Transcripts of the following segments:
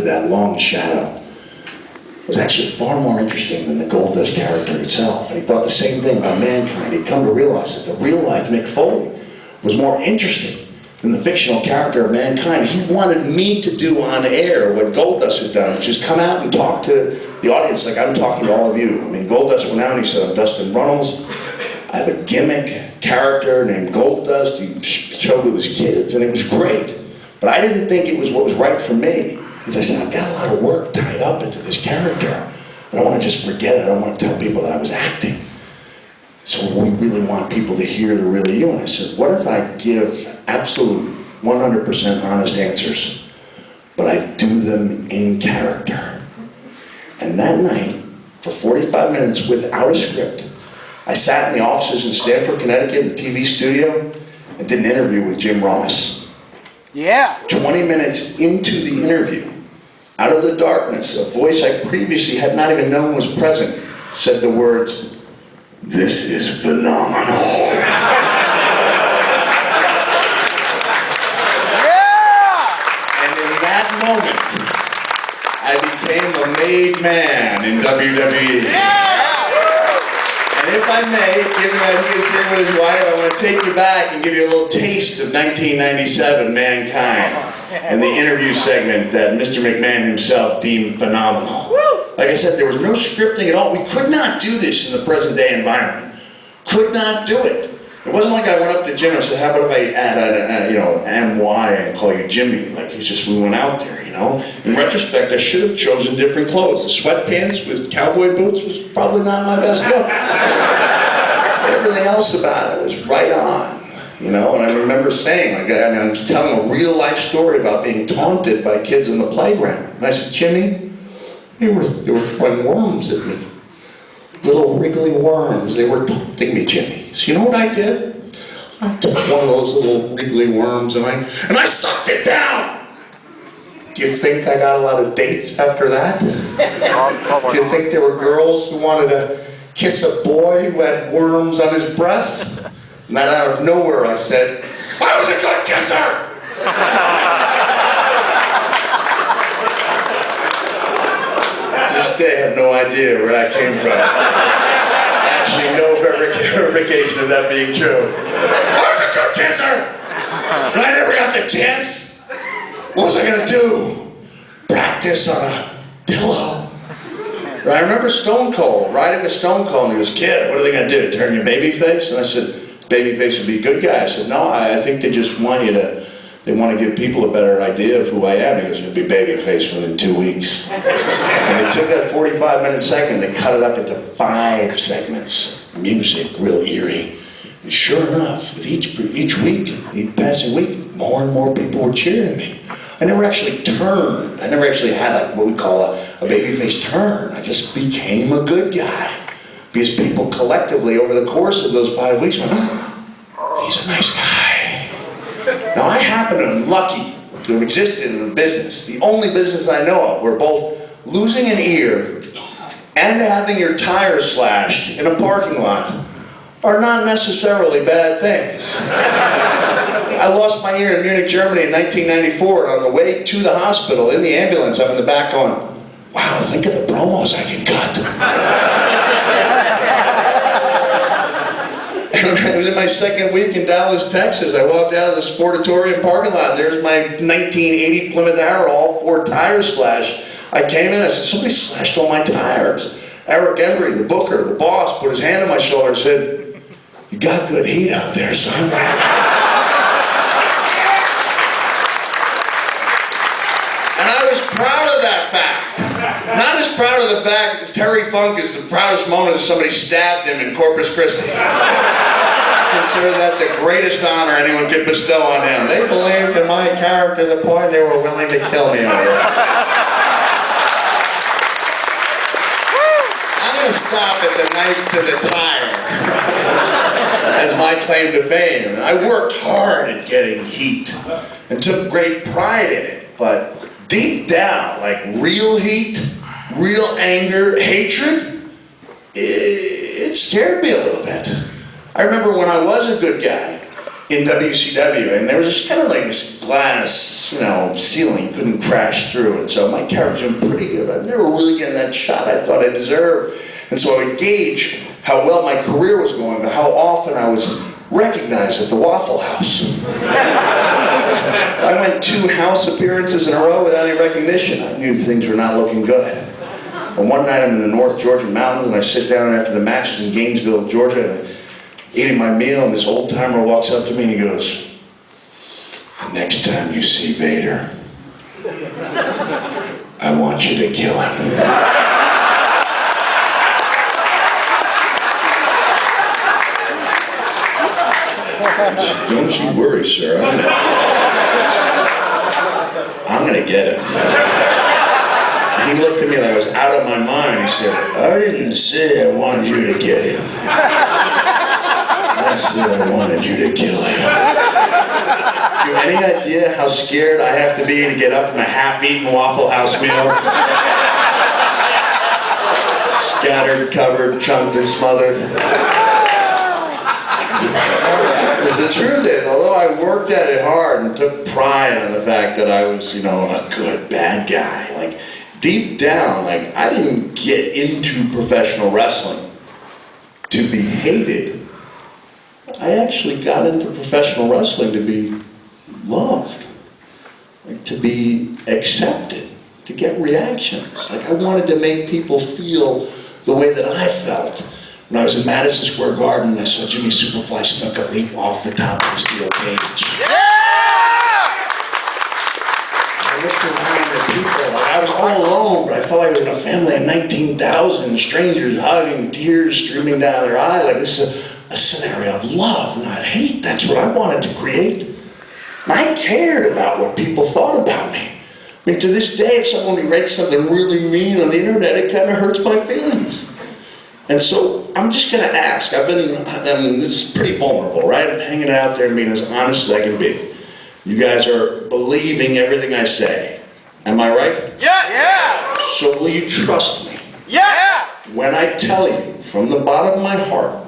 that long shadow was actually far more interesting than the Goldust character itself. And he thought the same thing about Mankind. He'd come to realize that the real-life Mick Foley was more interesting than the fictional character of Mankind. He wanted me to do on air what Goldust had done, which is come out and talk to the audience like I'm talking to all of you. I mean, Goldust went out and he said, I'm Dustin Runnels. I have a gimmick character named Goldust. He showed with his kids, and it was great. But I didn't think it was what was right for me. Because I said, I've got a lot of work tied up into this character. I don't want to just forget it. I don't want to tell people that I was acting. So we really want people to hear the real you. And I said, what if I give absolute 100% honest answers, but I do them in character? And that night, for 45 minutes without a script, I sat in the offices in Stamford, Connecticut, in the TV studio, and did an interview with Jim Ross. Yeah. 20 minutes into the interview, out of the darkness, a voice I previously had not even known was present said the words, "This is phenomenal." Yeah! And in that moment, I became a made man in WWE. Yeah! And if I may, given that he is here with his wife, I want to take you back and give you a little taste of 1997 Mankind and the interview segment that Mr. McMahon himself deemed phenomenal. Like I said, there was no scripting at all. We could not do this in the present day environment. Could not do it. It wasn't like I went up to Jim and said, how about if I add MY and call you Jimmy? Like, it's just, we went out there, you know? In retrospect, I should have chosen different clothes. The sweatpants with cowboy boots was probably not my best look. But everything else about it was right on, you know? And I remember saying, like, I was telling a real life story about being taunted by kids in the playground. And I said, Jimmy, they were throwing worms at me. Little wriggly worms. They were taunting me, Jimmy. So you know what I did? I took one of those little wriggly worms and I sucked it down. Do you think I got a lot of dates after that? Do you think there were girls who wanted to kiss a boy who had worms on his breath? And then out of nowhere I said, I was a good kisser! To this day, I have no idea where that came from. Actually, no verification of that being true. I was a good kisser! And I never got the chance. What was I going to do? Practice on a pillow. And I remember Stone Cold, riding with Stone Cold, and he goes, kid, what are they going to do? Turn your baby face? And I said, babyface would be a good guy. I said, no, I think they just want you to, they want to give people a better idea of who I am. He goes, you'll be babyface within 2 weeks. And they took that 45-minute segment, they cut it up into 5 segments. Music, real eerie. And sure enough, with each week, each passing week, more and more people were cheering me. I never actually turned. I never actually had like what we call a babyface turn. I just became a good guy. Because people collectively, over the course of those 5 weeks, went, oh, he's a nice guy. Now I happen to be lucky to have existed in a business, the only business I know of, where both losing an ear and having your tires slashed in a parking lot are not necessarily bad things. I lost my ear in Munich, Germany in 1994, and on the way to the hospital, in the ambulance, I'm in the back going, wow, think of the promos I can cut. And it was in my second week in Dallas, Texas. I walked out of the Sportatorium parking lot. There's my 1980 Plymouth Arrow, all 4 tires slashed. I came in, I said, somebody slashed all my tires. Eric Embry, the booker, the boss, put his hand on my shoulder and said, you got good heat out there, son. And I was proud of that fact. Not as proud of the fact that Terry Funk is the proudest moment that somebody stabbed him in Corpus Christi. Consider that the greatest honor anyone could bestow on him. They believed in my character to the point they were willing to kill me over it. I'm going to stop at the knife to the tire as my claim to fame. I worked hard at getting heat and took great pride in it, but deep down, like real heat, real anger, hatred, it scared me a little bit. I remember when I was a good guy, in WCW, and there was just kind of like this glass, you know, ceiling you couldn't crash through, and so my character was pretty good. I've never really gotten that shot I thought I deserved, and so I would gauge how well my career was going, but how often I was recognized at the Waffle House. I went 2 house appearances in a row without any recognition. I knew things were not looking good. And one night I'm in the North Georgia mountains, and I sit down after the matches in Gainesville, Georgia, and I'm eating my meal, and this old timer walks up to me and he goes, "The next time you see Vader, I want you to kill him." "Don't you worry, sir. I'm gonna get him." He looked at me like I was out of my mind. He said, "I didn't say I wanted you to get him. I said I wanted you to kill him." You have any idea how scared I have to be to get up from a half-eaten Waffle House meal? Scattered, covered, chunked, and smothered. Because the truth is, although I worked at it hard and took pride in the fact that I was, you know, a good bad guy, like deep down, like I didn't get into professional wrestling to be hated. I actually got into professional wrestling to be loved, like to be accepted, to get reactions. Like I wanted to make people feel the way that I felt. When I was in Madison Square Garden and I saw Jimmy Superfly Snuka leap off the top of the steel cage. Yeah! I looked around at people, like I was all alone, but I felt like I was in a family of 19,000 strangers hugging, tears streaming down their eyes. Like this is a scenario of love, not hate. That's what I wanted to create. I cared about what people thought about me. I mean, to this day, if someone writes something really mean on the internet, it kind of hurts my feelings. And so I'm just going to ask. This is pretty vulnerable, right? I'm hanging out there and being as honest as I can be. You guys are believing everything I say. Am I right? Yeah! Yeah! So will you trust me? Yeah! When I tell you from the bottom of my heart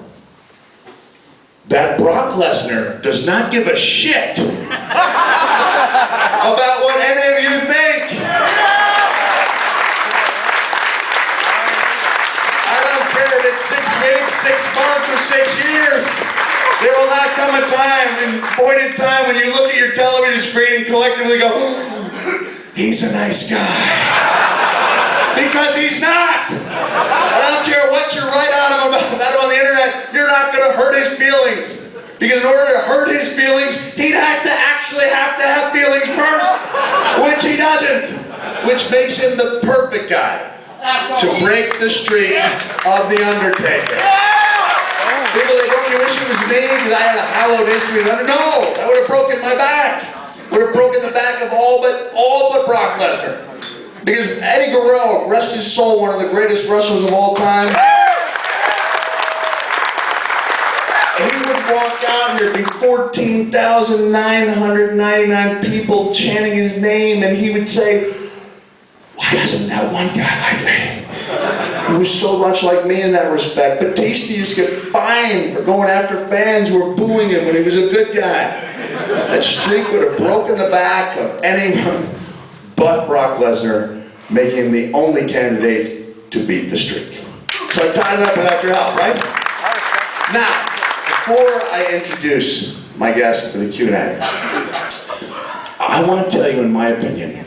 that Brock Lesnar does not give a shit about what any of you think. I don't care if it's 6 weeks, 6 months, or 6 years. There will not come a time, point in time, when you look at your television screen and collectively go, "He's a nice guy." Because he's not. I don't care what you write about him on the internet, you're not going to hurt his feelings. Because in order to hurt his feelings, he'd actually have to have feelings first, which he doesn't. Which makes him the perfect guy to break the streak of The Undertaker. People say, "Don't you wish it was me because I had a hallowed history with Undertaker?" No, I would have broken my back. Would have broken the back of all but Brock Lesnar. Because Eddie Guerrero, rest his soul, one of the greatest wrestlers of all time. He would walk out and there'd be 14,999 people chanting his name, and he would say, "Why doesn't that one guy like me?" He was so much like me in that respect. Batista used to get fined for going after fans who were booing him when he was a good guy. That streak would have broken the back of anyone but Brock Lesnar, making him the only candidate to beat the streak. So I tied it up without your help, right? Now, before I introduce my guest for the Q&A, I want to tell you, in my opinion,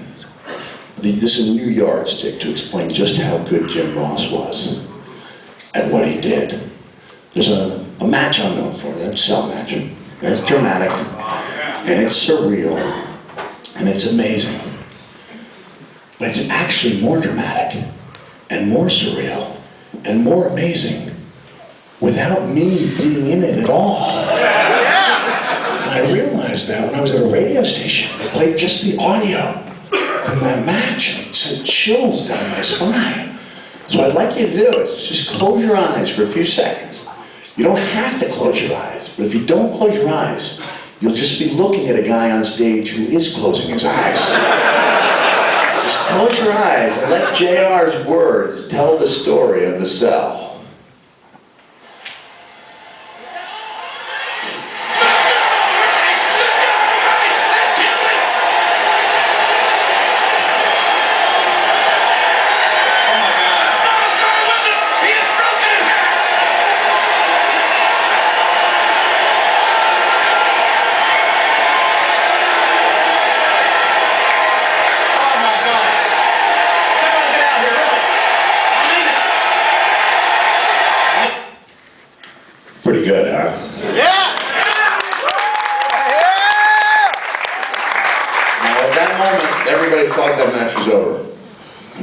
this is a new yardstick to explain just how good Jim Ross was at what he did. There's a match I'm known for, a cell match, and it's dramatic, and it's surreal, and it's amazing. But it's actually more dramatic, and more surreal, and more amazing without me being in it at all. And I realized that when I was at a radio station. They played just the audio from that match, and it sent chills down my spine. So what I'd like you to do is just close your eyes for a few seconds. You don't have to close your eyes, but if you don't close your eyes, you'll just be looking at a guy on stage who is closing his eyes. Just close your eyes and let JR's words tell the story of the cell.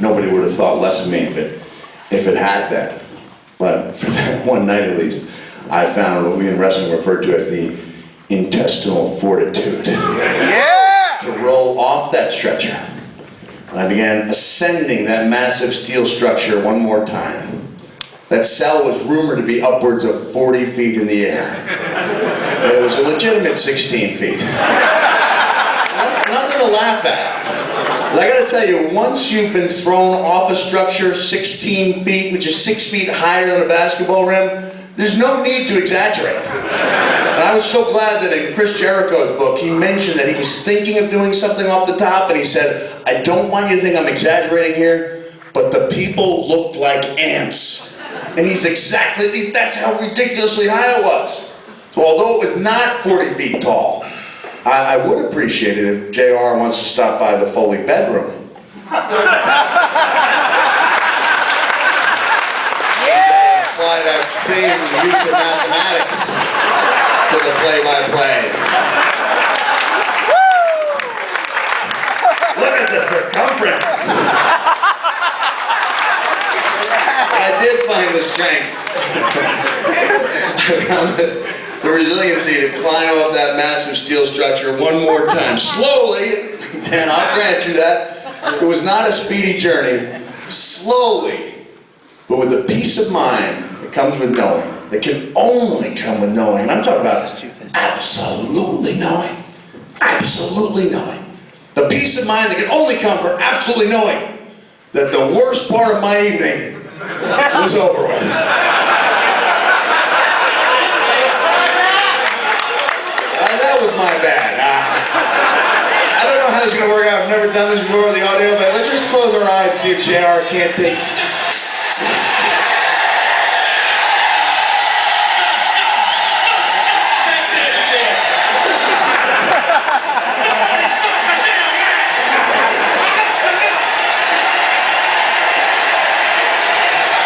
nobody would have thought less of me if it had been. But for that one night at least, I found what we in wrestling refer to as the intestinal fortitude. Yeah! To roll off that stretcher. And I began ascending that massive steel structure one more time. That cell was rumored to be upwards of 40 feet in the air. It was a legitimate 16 feet. Nothing to laugh at. But I gotta tell you, once you've been thrown off a structure 16 feet, which is 6 feet higher than a basketball rim, there's no need to exaggerate. And I was so glad that in Chris Jericho's book, he mentioned that he was thinking of doing something off the top, and he said, I don't want you to think I'm exaggerating here, but the people looked like ants. And that's how ridiculously high it was. So although it was not 40 feet tall, I would appreciate it if JR wants to stop by the Foley bedroom. Yeah! Apply that same use of mathematics to the play-by-play. Look at the circumference. I did find the strength. I found the resiliency to climb up that massive steel structure one more time. Slowly, and I'll grant you that. It was not a speedy journey. Slowly, but with the peace of mind that comes with knowing, that can only come with knowing. And I'm talking about absolutely knowing. Absolutely knowing. The peace of mind that can only come from absolutely knowing that the worst part of my evening was over with. That was my bad. I don't know how this is going to work out. I've never done this before with the audio, but let's just close our eyes and see if JR can't take...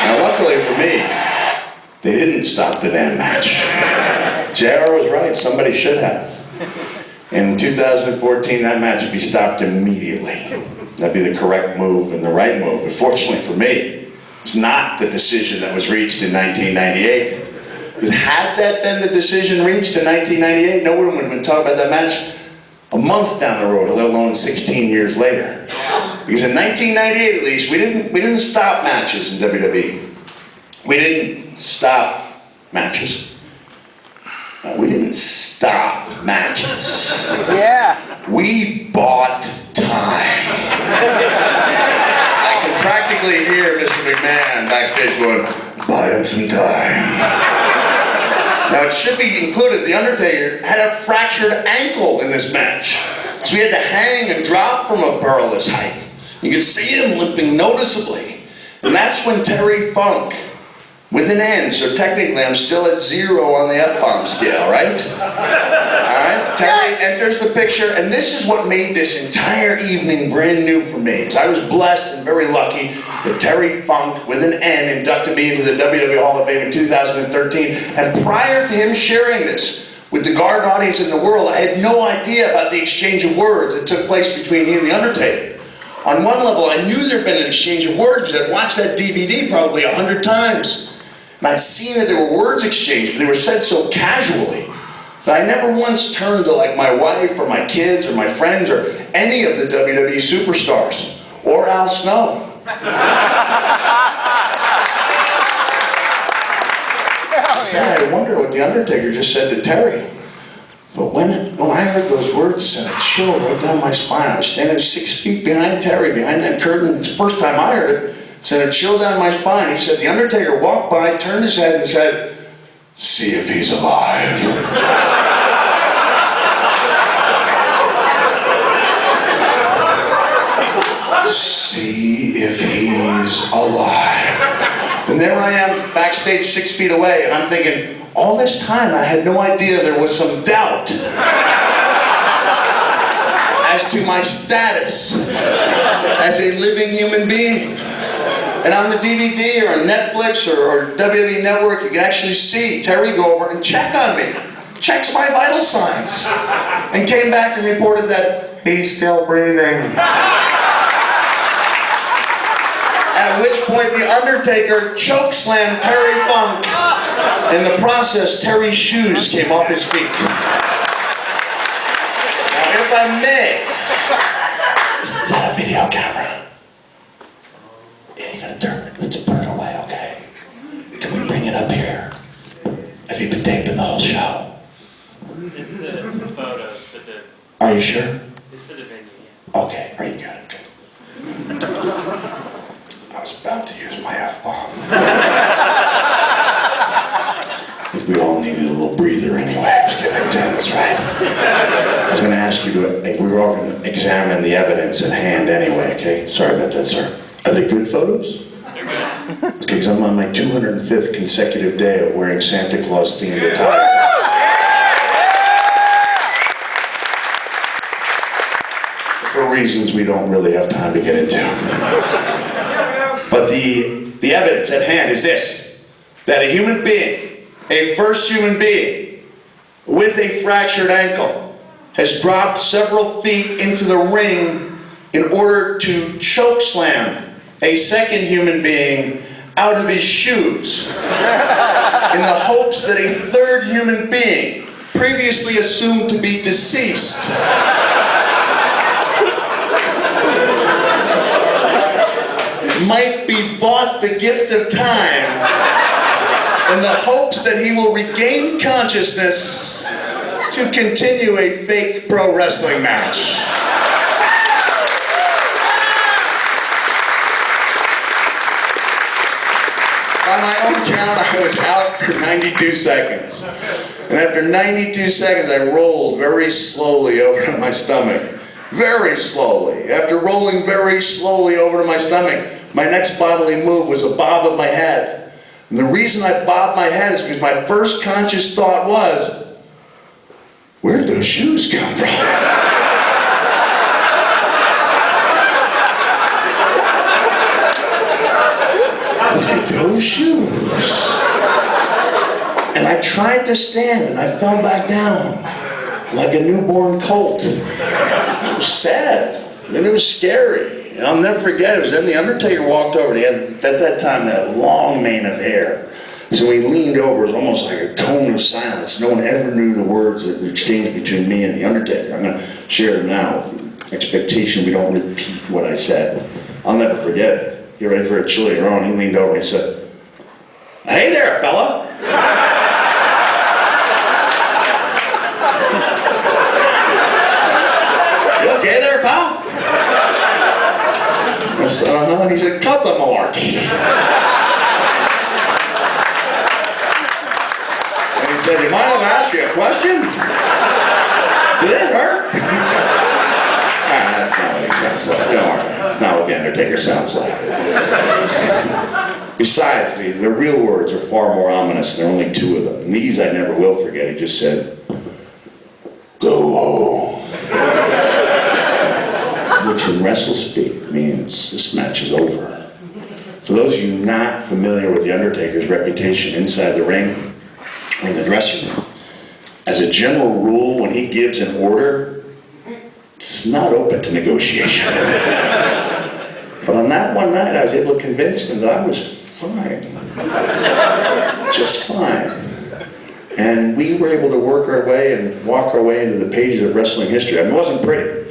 Now, luckily for me, they didn't stop the damn match. JR was right, somebody should have. In 2014, that match would be stopped immediately. That'd be the correct move and the right move. But fortunately for me, it's not the decision that was reached in 1998. Because had that been the decision reached in 1998, no one would have been talking about that match a month down the road, let alone 16 years later. Because in 1998, at least, we didn't stop matches in WWE. We didn't stop matches. We didn't stop matches. Yeah! We bought time. I can practically hear Mr. McMahon backstage going, buy him some time. Now, it should be included, The Undertaker had a fractured ankle in this match. So he had to hang and drop from a perilous height. You could see him limping noticeably. And that's when Terry Funk, with an N, so technically I'm still at 0 on the F-bomb scale, right? Alright, Terry enters the picture, and this is what made this entire evening brand new for me. I was blessed and very lucky that Terry Funk, with an N, inducted me into the WWE Hall of Fame in 2013, and prior to him sharing this with the Garden audience in the world, I had no idea about the exchange of words that took place between he and The Undertaker. On one level, I knew there'd been an exchange of words, because I'd watched that DVD probably 100 times. And I'd seen that there were words exchanged, but they were said so casually that I never once turned to like my wife or my kids or my friends or any of the WWE superstars or Al Snow. I said, I wonder what The Undertaker just said to Terry. But when I heard those words, it sent a chill right down my spine. I was standing 6 feet behind Terry, behind that curtain. It's the first time I heard it. Sent a chill down my spine. He said, The Undertaker walked by, turned his head and said, see if he's alive. See if he's alive. And there I am, backstage 6 feet away, and I'm thinking, all this time I had no idea there was some doubt as to my status as a living human being. And on the DVD or on Netflix or WWE Network, you can actually see Terry go over and check on me. Checks my vital signs. And came back and reported that he's still breathing. At which point the Undertaker chokeslammed Terry Funk. In the process, Terry's shoes came off his feet. Now, if I may, is that a video camera? Yeah, you gotta turn it. Let's put it away, okay? Can we bring it up here? Have you been taping the whole show? It's for photos, but Are you sure? it's for the venue, yeah. Okay, are you got it? Good. I was about to use my F-bomb. I think we all needed a little breather anyway. It was getting intense, right? I was going to ask you to, we were all going to examine the evidence at hand anyway, okay? Sorry about that, sir. Are they good photos? They're good. Okay, because I'm on my 205th consecutive day of wearing Santa Claus themed attire. For reasons we don't really have time to get into. But the evidence at hand is this, that a human being, a first human being, with a fractured ankle, has dropped several feet into the ring in order to chokeslam a second human being out of his shoes in the hopes that a third human being, previously assumed to be deceased, might be bought the gift of time in the hopes that he will regain consciousness to continue a fake pro wrestling match. By my own count, I was out for 92 seconds. And after 92 seconds, I rolled very slowly over to my stomach. Very slowly. After rolling very slowly over to my stomach, my next bodily move was a bob of my head. And the reason I bobbed my head is because my first conscious thought was, where'd those shoes come from? Look at those shoes. And I tried to stand and I fell back down like a newborn colt. It was sad, and it was scary. And I'll never forget, it was then the Undertaker walked over, and he had, at that time, that long mane of hair. So he leaned over, it was almost like a cone of silence. No one ever knew the words that were exchanged between me and the Undertaker. I'm going to share them now with the expectation we don't repeat what I said. I'll never forget it. Get ready for a chill of your own. He leaned over and he said, "Hey there, fella." "You okay there, pal?" I said, "Uh-huh." He said, "Cut the malarkey." And he said, "You mind if I ask you a question? Did it hurt?" That's not what he sounds like. Don't worry. It's not what the Undertaker sounds like. Besides, the real words are far more ominous. There are only two of them. And these I never will forget. He just said, "Go home." Which in wrestle speak means this match is over. For those of you not familiar with the Undertaker's reputation inside the ring or in the dressing room, as a general rule, when he gives an order, it's not open to negotiation. But on that one night, I was able to convince him that I was fine. Just fine. And we were able to work our way and walk our way into the pages of wrestling history. I mean, it wasn't pretty.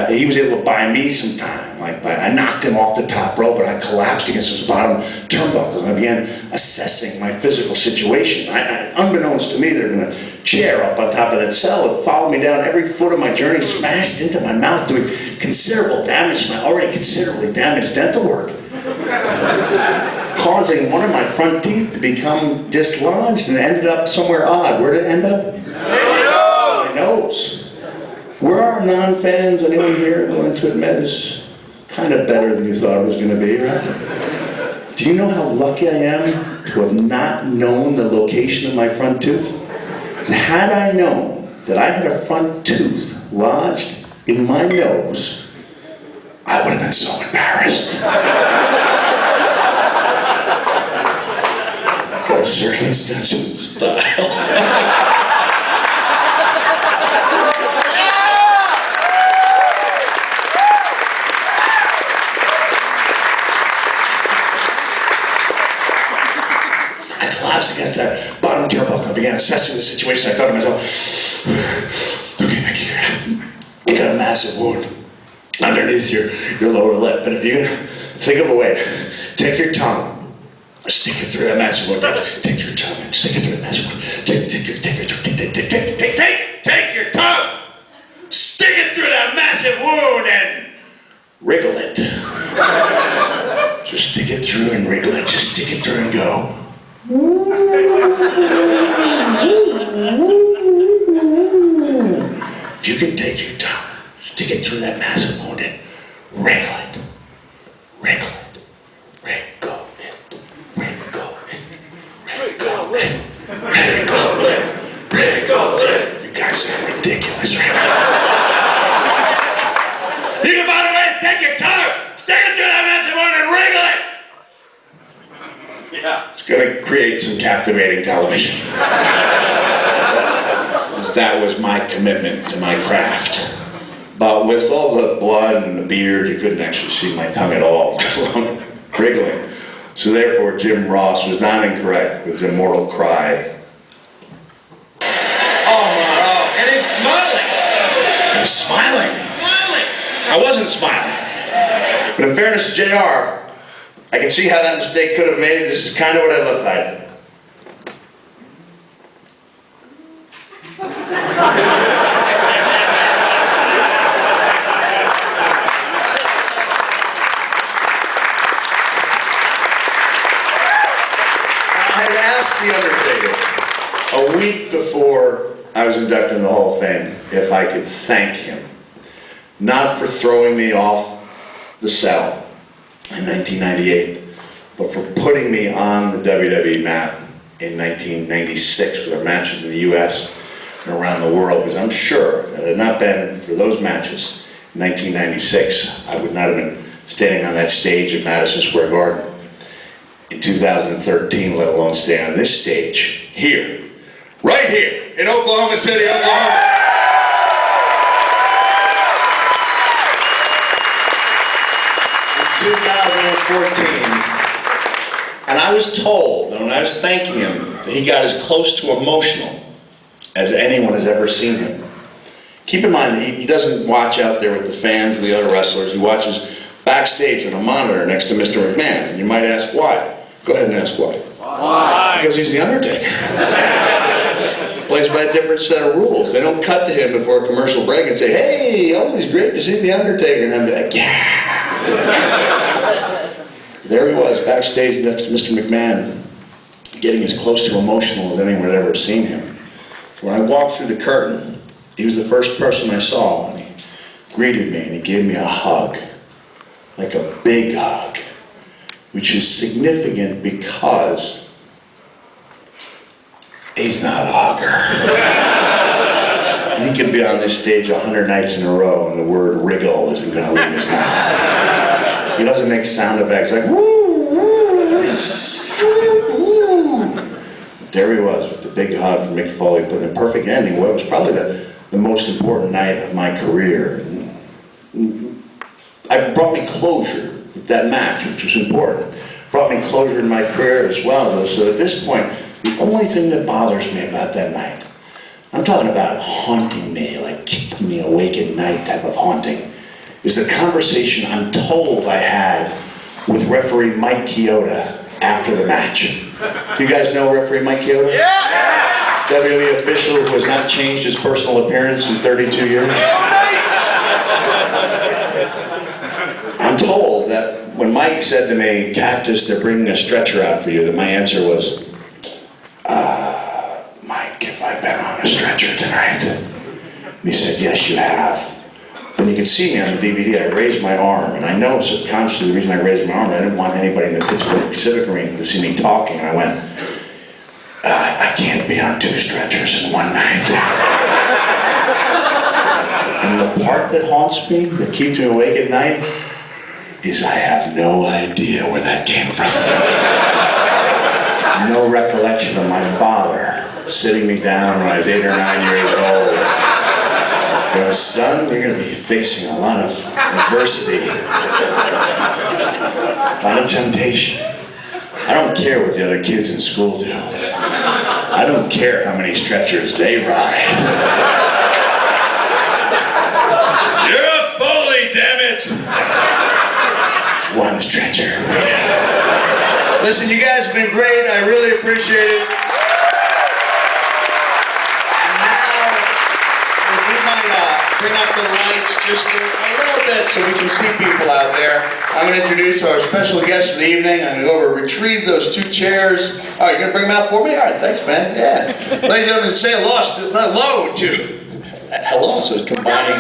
He was able to buy me some time. Like, I knocked him off the top rope, and I collapsed against his bottom turnbuckle. And I began assessing my physical situation. Unbeknownst to me, there had been a chair up on top of that cell. It followed me down every foot of my journey, smashed into my mouth, doing considerable damage to my already considerably damaged dental work, causing one of my front teeth to become dislodged, and it ended up somewhere odd. Where did it end up? My nose. Were our non-fans, anyone here willing to admit is kind of better than you thought it was going to be, right? Do you know how lucky I am to have not known the location of my front tooth? Had I known that I had a front tooth lodged in my nose, I would have been so embarrassed. Got a certain sense of style. collapsed against that bottom turnbuckle. I began assessing the situation. I thought to myself, okay, Mickey, you got a massive wound underneath your lower lip. And if you're gonna think of a way, take your tongue, stick it through that massive wound. Take your tongue and stick it through that massive wound. Take your tongue, stick it through that massive wound and wriggle it. Just stick it through and wriggle it. Just stick it through and go. If you can take your tongue, stick it through that massive wound and wriggle it. Wriggle it. Wriggle it. Wriggle it. Wriggle it. Wriggle it. Wriggle it. You guys sound ridiculous right now. You can find a way to take your tongue, stick it through that massive wound and wriggle it. Yeah. It's going to create some captivating television. Because that was my commitment to my craft. But with all the blood and the beard, you couldn't actually see my tongue at all, let alone wriggling. So therefore, Jim Ross was not incorrect with his immortal cry. Oh my! Oh, and he's smiling. He's smiling. I wasn't smiling. But in fairness to JR, I can see how that mistake could have made it. This is kind of what I look like. I had asked The Undertaker a week before I was inducted in the Hall of Fame if I could thank him. Not for throwing me off the cell in 1998, but for putting me on the WWE map in 1996 with our matches in the US and around the world, because I'm sure that had it not been for those matches in 1996, I would not have been standing on that stage at Madison Square Garden in 2013, let alone stand on this stage here, right here in Oklahoma City, Oklahoma. 2014, and I was told, and when I was thanking him, that he got as close to emotional as anyone has ever seen him. Keep in mind that he doesn't watch out there with the fans and the other wrestlers. He watches backstage on a monitor next to Mr. McMahon. And you might ask why. Go ahead and ask why. Why? Because he's the Undertaker. Plays by a different set of rules. They don't cut to him before a commercial break and say, hey, always great to see the Undertaker. And I'd be like, yeah. There he was, backstage next to Mr. McMahon, getting as close to emotional as anyone had ever seen him. When I walked through the curtain, he was the first person I saw, and he greeted me and he gave me a hug, like a big hug, which is significant because he's not a hugger. He could be on this stage 100 nights in a row and the word wriggle isn't going to leave his mouth. He doesn't make sound effects like woo, woo, woo. There he was with the big hug from Mick Foley, put in a perfect ending. What was probably the most important night of my career. It brought me closure with that match, which was important. It brought me closure in my career as well. So at this point, the only thing that bothers me about that night, I'm talking about haunting me, like keeping me awake at night type of haunting, is the conversation I'm told I had with referee Mike Chioda after the match. Do you guys know referee Mike Chioda? Yeah! WWE official who has not changed his personal appearance in 32 years. I'm told that when Mike said to me, Cactus, they're bringing a stretcher out for you, that my answer was, Mike, have I been on a stretcher tonight? And he said, yes, you have. When you can see me on the DVD, I raised my arm, and I know subconsciously the reason I raised my arm, I didn't want anybody in the Pittsburgh Civic Arena to see me talking, and I went, I can't be on 2 stretchers in one night. And the part that haunts me, that keeps me awake at night, is I have no idea where that came from. No recollection of my father sitting me down when I was 8 or 9 years old. You know, son, you're going to be facing a lot of adversity, a lot of temptation. I don't care what the other kids in school do. I don't care how many stretchers they ride. You're a Foley, damn it! One stretcher. Listen, you guys have been great. I really appreciate it. And now, if we might bring up the lights just a little bit so we can see people out there. I'm going to introduce our special guest for the evening. I'm going to go over and retrieve those two chairs. Oh, you're going to bring them out for me? All right, thanks, man. Yeah. Ladies and gentlemen, say hello to... Hello, so it's combining...